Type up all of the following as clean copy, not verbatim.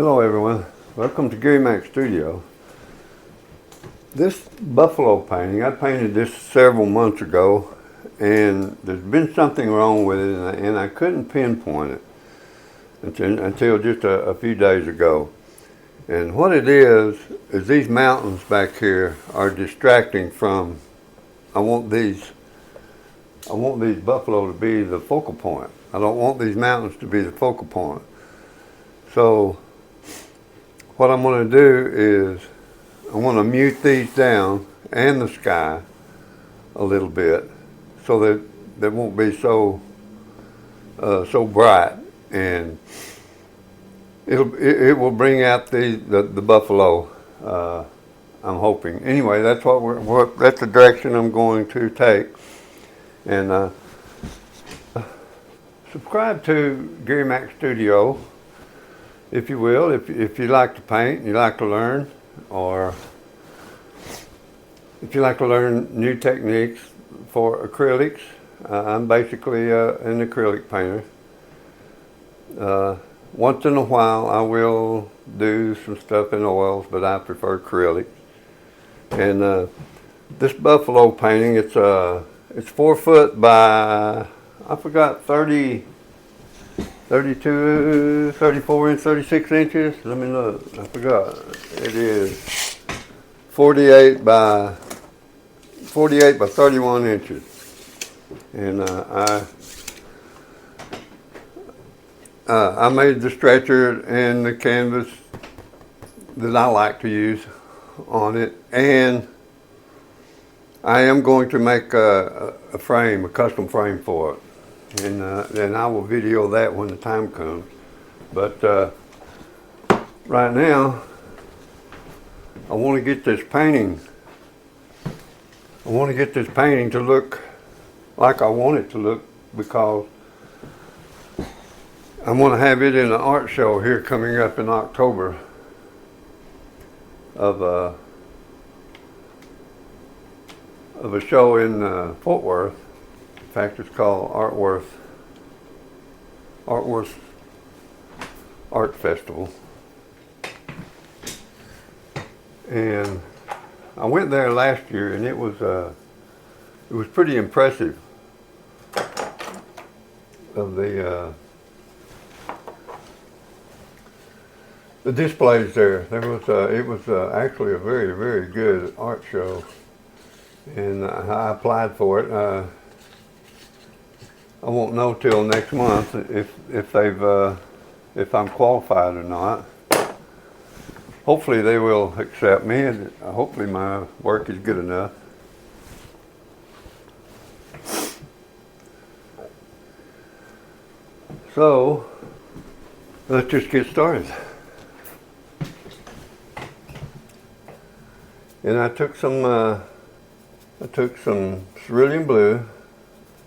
Hello everyone, welcome to Gary Mac Studio. This buffalo painting, I painted this several months ago and there's been something wrong with it and I couldn't pinpoint it until just a few days ago. And what it is these mountains back here are distracting from, I want these buffalo to be the focal point. I don't want these mountains to be the focal point. So what I'm going to do is I want to mute these down and the sky a little bit so that they won't be so bright, and it will bring out the buffalo. I'm hoping. Anyway, that's that's the direction I'm going to take. And subscribe to Gary Mac Studio, if you will, if you like to paint, you like to learn, or if you like to learn new techniques for acrylics. I'm basically an acrylic painter. Once in a while I will do some stuff in oils, but I prefer acrylic. And this buffalo painting, it's 4 foot by, I forgot, 32, 34 inches, 36 inches. Let me look. I forgot. It is 48 by 31 inches. And I made the stretcher and the canvas that I like to use on it, and I am going to make a frame, a custom frame for it. And then I will video that when the time comes. But right now, I want to get this painting. I want to get this painting to look like I want it to look, because I want to have it in an art show here coming up in October of a show in Fort Worth. In fact, it's called Artworth Art Festival. And I went there last year, and it was pretty impressive. Of the displays there. It was actually a very, very good art show, and I applied for it. I won't know till next month if I'm qualified or not. Hopefully they will accept me, and hopefully my work is good enough. So let's just get started. And I took some cerulean blue,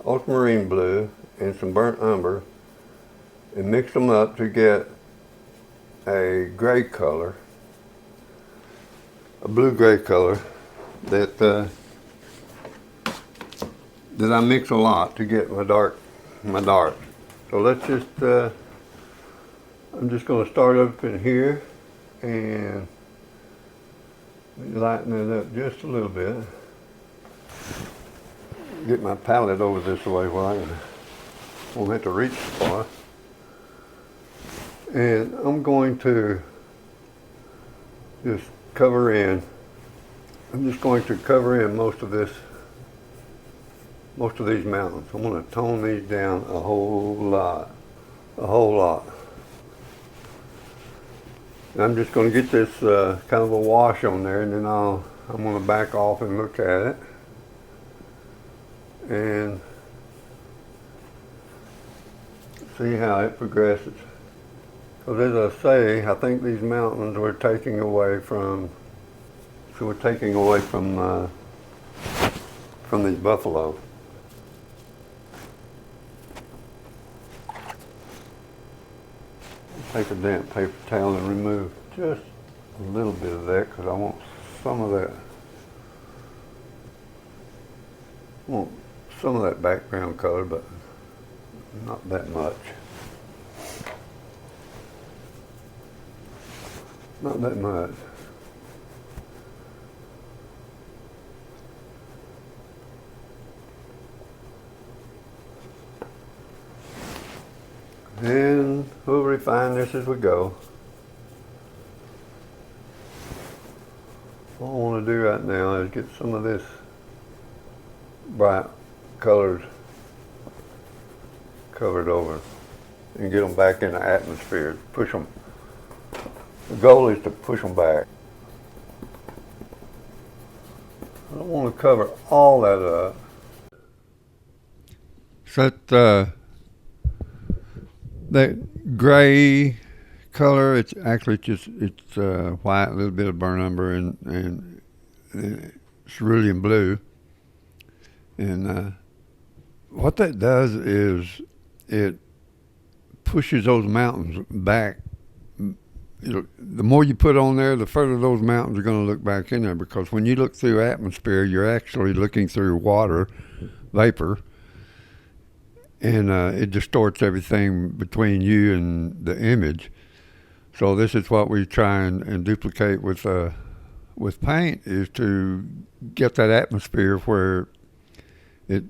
ultramarine blue, and some burnt umber, and mixed them up to get a gray color, a blue-gray color that I mix a lot to get my dark. So let's just, I'm just going to start up in here and lighten it up just a little bit. Get my palette over this way where I won't have to reach far. And I'm going to just cover in. I'm just going to cover in most of these mountains. I'm going to tone these down a whole lot. And I'm just going to get this kind of a wash on there, and then I'm going to back off and look at it. And see how it progresses. Because as I say, I think these mountains we're taking away from these buffalo. Take a damp paper towel and remove just a little bit of that, because I want some of that background color, but not that much. Not that much. And we'll refine this as we go. What I want to do right now is get some of this bright colors covered over and get them back in the atmosphere. Push them. The goal is to push them back. I don't want to cover all that up. Set that gray color. It's actually just white, a little bit of burnt umber, and cerulean blue. And what that does is it pushes those mountains back. The more you put on there, the further those mountains are going to look back in there, because when you look through atmosphere, you're actually looking through water vapor, and it distorts everything between you and the image. So this is what we try and duplicate with paint, is to get that atmosphere where it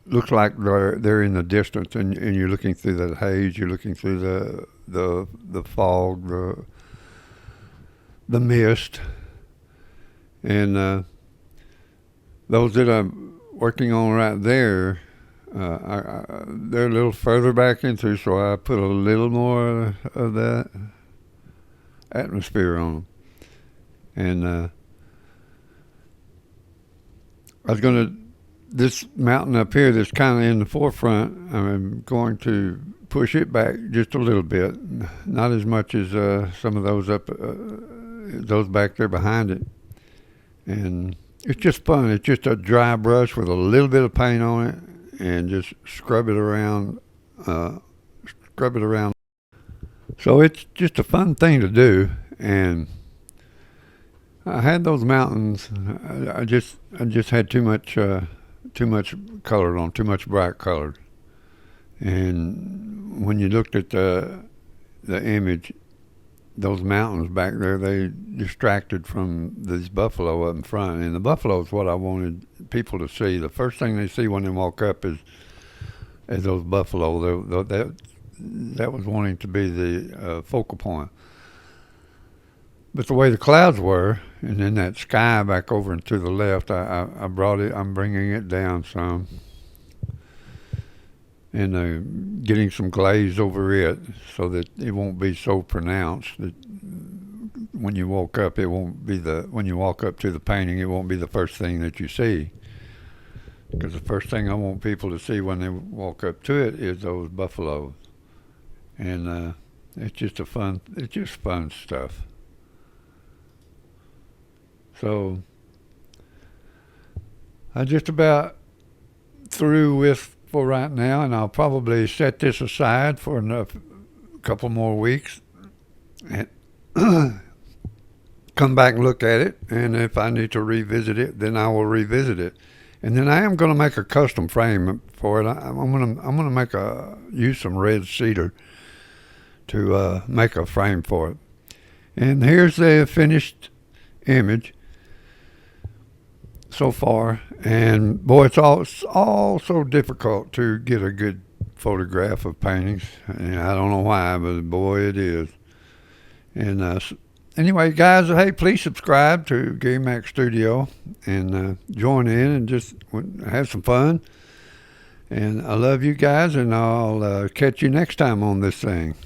looks like they're in the distance, and you're looking through that haze, you're looking through the fog, the mist, and those that I'm working on right there, they're a little further back into, so I put a little more of that atmosphere on them. And I was going to, this mountain up here that's kind of in the forefront, I'm going to push it back just a little bit, not as much as some of those those back there behind it. And it's just fun. It's just a dry brush with a little bit of paint on it, and just scrub it around. So it's just a fun thing to do. And I had those mountains. I just had too much colored on, too much bright colored. And when you looked at the image, those mountains back there, they distracted from these buffalo up in front. And the buffalo is what I wanted people to see. The first thing they see when they walk up is those buffalo. That was wanting to be the focal point. But the way the clouds were, and then that sky back over and to the left, I'm bringing it down some, and getting some glaze over it so that it won't be so pronounced that when you walk up, when you walk up to the painting, it won't be the first thing that you see. Because the first thing I want people to see when they walk up to it is those buffaloes. And it's just fun stuff. So I'm just about through with for right now, and I'll probably set this aside for a couple more weeks and come back and look at it. And if I need to revisit it, then I will revisit it. And then I am going to make a custom frame for it. I'm going to use some red cedar to make a frame for it. And here's the finished image so far. And boy, it's all so difficult to get a good photograph of paintings. And I don't know why, but boy, it is. And anyway, guys, hey, please subscribe to Gary Mac Studio and join in and just have some fun. And I love you guys, and I'll catch you next time on this thing.